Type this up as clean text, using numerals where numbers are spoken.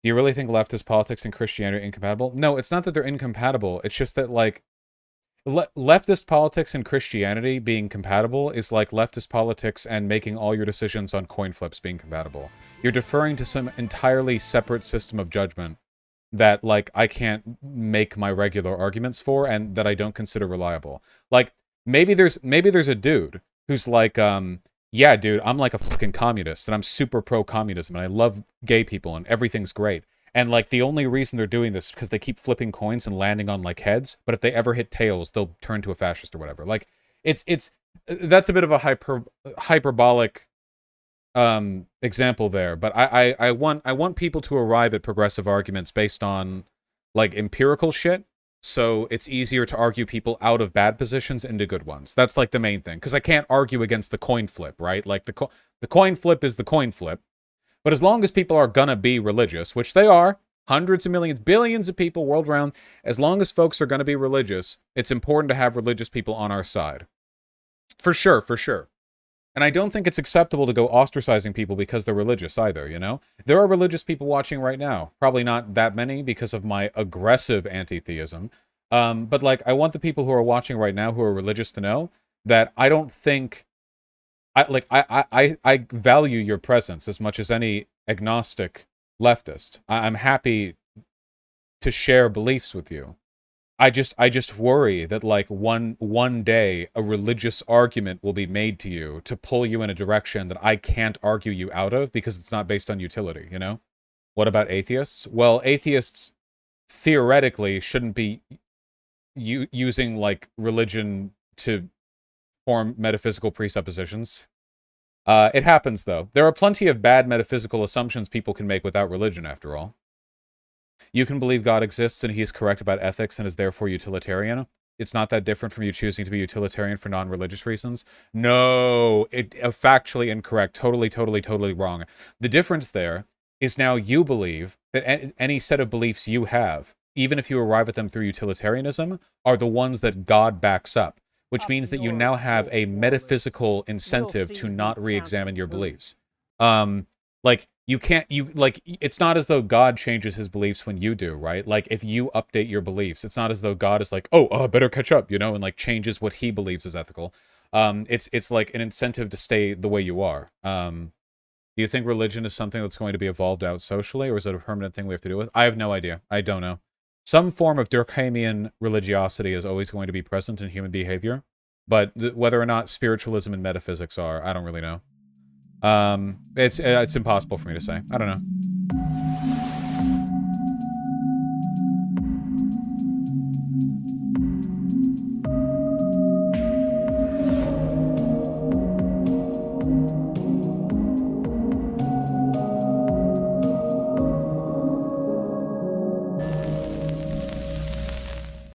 Do you really think leftist politics and Christianity are incompatible? No, it's not that they're incompatible. It's just that, like, leftist politics and Christianity being compatible is like leftist politics and making all your decisions on coin flips being compatible. You're deferring to some entirely separate system of judgment that, like, I can't make my regular arguments for and that I don't consider reliable. Like, maybe there's a dude who's like, yeah, dude, I'm like a fucking communist and I'm super pro-communism and I love gay people and everything's great. And, like, the only reason they're doing this is because they keep flipping coins and landing on, like, heads. But if they ever hit tails, they'll turn to a fascist or whatever. Like, that's a bit of a hyperbolic example there. But I want people to arrive at progressive arguments based on, like, empirical shit. So it's easier to argue people out of bad positions into good ones. That's, like, the main thing. Because I can't argue against the coin flip, right? Like, the coin flip is the coin flip. But as long as people are gonna be religious, which they are, hundreds of millions, billions of people world around, as long as folks are gonna be religious, it's important to have religious people on our side. For sure, for sure. And I don't think it's acceptable to go ostracizing people because they're religious either, you know? There are religious people watching right now. Probably not that many because of my aggressive anti-theism. But, like, I want the people who are watching right now who are religious to know that I don't think... I value your presence as much as any agnostic leftist. I'm happy to share beliefs with you. I just worry that, like, one day a religious argument will be made to you to pull you in a direction that I can't argue you out of because it's not based on utility, you know? What about atheists? Well, atheists theoretically shouldn't be using, like, religion to form metaphysical presuppositions. It happens, though. There are plenty of bad metaphysical assumptions people can make without religion, after all. You can believe God exists and he is correct about ethics and is therefore utilitarian. It's not that different from you choosing to be utilitarian for non-religious reasons. No, factually incorrect. Totally wrong. The difference there is now you believe that any set of beliefs you have, even if you arrive at them through utilitarianism, are the ones that God backs up. Which means that you now have a metaphysical incentive to not re-examine your beliefs. Like, it's not as though God changes his beliefs when you do, right? Like, if you update your beliefs, it's not as though God is like, oh, better catch up, you know, and, like, changes what he believes is ethical. It's like an incentive to stay the way you are. Do you think religion is something that's going to be evolved out socially, or is it a permanent thing we have to deal with? I have no idea. I don't know. Some form of Durkheimian religiosity is always going to be present in human behavior, but whether or not spiritualism and metaphysics are, I don't really know. It's impossible for me to say. I don't know.